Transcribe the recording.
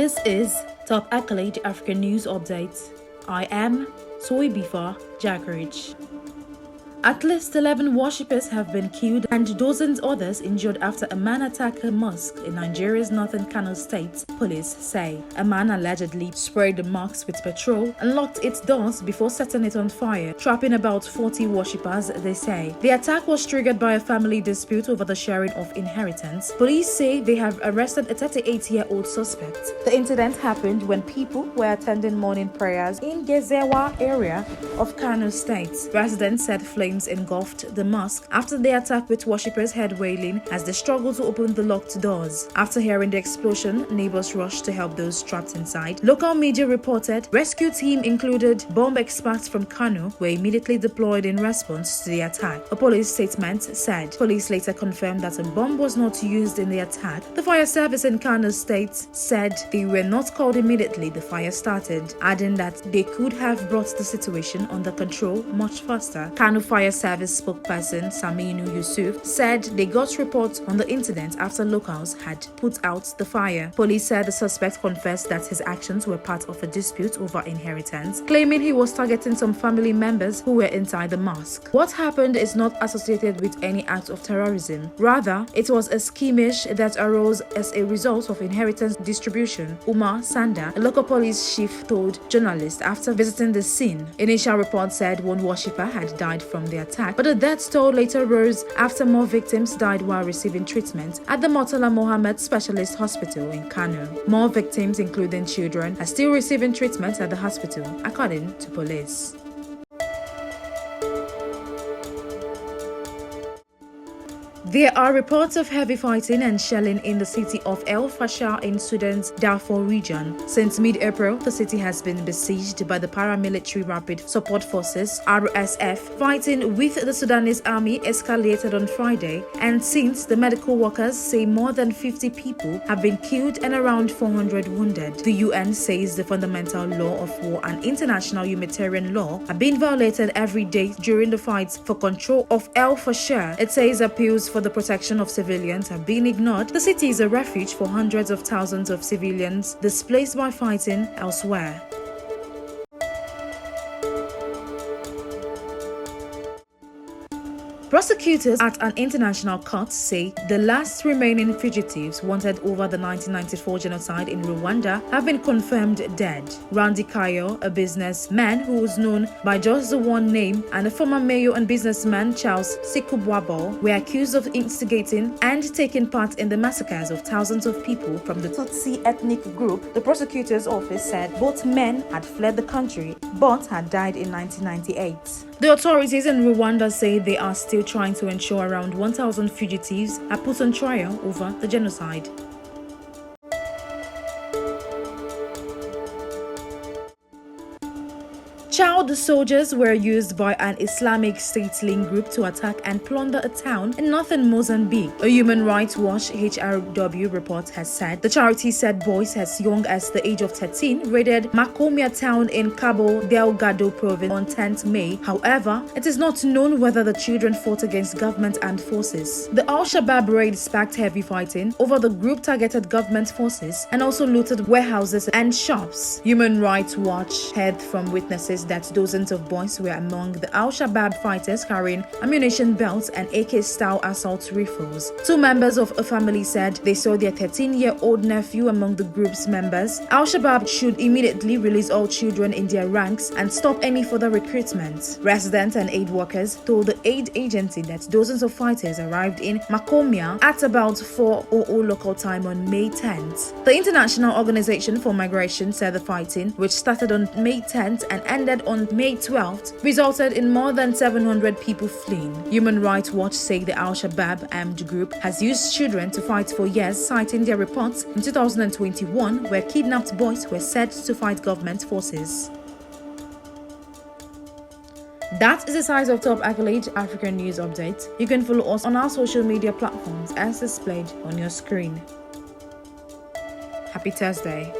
This is Top Accolade African News Update. I am Soibifa Jackeridge. At least 11 worshippers have been killed and dozens others injured after a man attacked a mosque in Nigeria's northern Kano state, police say. A man allegedly sprayed the mosque with petrol and locked its doors before setting it on fire, trapping about 40 worshippers, they say. The attack was triggered by a family dispute over the sharing of inheritance. Police say they have arrested a 38-year-old suspect. The incident happened when people were attending morning prayers in Gezawa area of Kano state. Residents said flames engulfed the mosque after the attack, with worshippers head wailing as they struggled to open the locked doors. After hearing the explosion, neighbors rushed to help those trapped inside. Local media reported rescue team included bomb experts from Kano were immediately deployed in response to the attack. A police statement said. Police later confirmed that a bomb was not used in the attack. The fire service in Kano state said they were not called immediately the fire started, adding that they could have brought the situation under control much faster. Kano Fire Service spokesperson Saminu Yusuf said they got reports on the incident after locals had put out the fire. Police said the suspect confessed that his actions were part of a dispute over inheritance, claiming he was targeting some family members who were inside the mosque. What happened is not associated with any act of terrorism. Rather, it was a skirmish that arose as a result of inheritance distribution, Umar Sanda, a local police chief, told journalists after visiting the scene. Initial reports said one worshipper had died from the attack, but the death toll later rose after more victims died while receiving treatment at the Murtala Mohammed Specialist Hospital in Kano. More victims, including children, are still receiving treatment at the hospital, according to police. There are reports of heavy fighting and shelling in the city of El Fasher in Sudan's Darfur region. Since mid-April, the city has been besieged by the paramilitary Rapid Support Forces (RSF). Fighting with the Sudanese army escalated on Friday, and since the medical workers say more than 50 people have been killed and around 400 wounded. The UN says the fundamental law of war and international humanitarian law are being violated every day during the fights for control of El Fasher. It says appeals for the protection of civilians have been ignored. The city is a refuge for hundreds of thousands of civilians displaced by fighting elsewhere. Prosecutors at an international court say the last remaining fugitives wanted over the 1994 genocide in Rwanda have been confirmed dead. Randy Kayo, a businessman who was known by just the one name, and a former mayor and businessman Charles Sikubwabo were accused of instigating and taking part in the massacres of thousands of people from the Tutsi ethnic group. The prosecutor's office said both men had fled the country but had died in 1998. The authorities in Rwanda say they are still trying to ensure around 1,000 fugitives are put on trial over the genocide. Child soldiers were used by an Islamic State-linked group to attack and plunder a town in northern Mozambique. A Human Rights Watch HRW report has said. The charity said boys as young as the age of 13 raided Macomia town in Cabo Delgado province on 10th May. However, it is not known whether the children fought against government armed forces. The Al-Shabaab raid sparked heavy fighting over the group targeted government forces and also looted warehouses and shops. Human Rights Watch heard from witnesses that dozens of boys were among the Al-Shabaab fighters carrying ammunition belts and AK-style assault rifles. Two members of a family said they saw their 13-year-old nephew among the group's members. Al-Shabaab should immediately release all children in their ranks and stop any further recruitment. Residents and aid workers told the aid agency that dozens of fighters arrived in Macomia at about 4:00 local time on May 10th. The International Organization for Migration said the fighting, which started on May 10th and ended on May 12th, resulted in more than 700 people fleeing. Human Rights Watch say the Al-Shabaab armed group has used children to fight for years, citing their reports in 2021 where kidnapped boys were said to fight government forces. That is the size of Top Accolade African News Update. You can follow us on our social media platforms as displayed on your screen. Happy Thursday.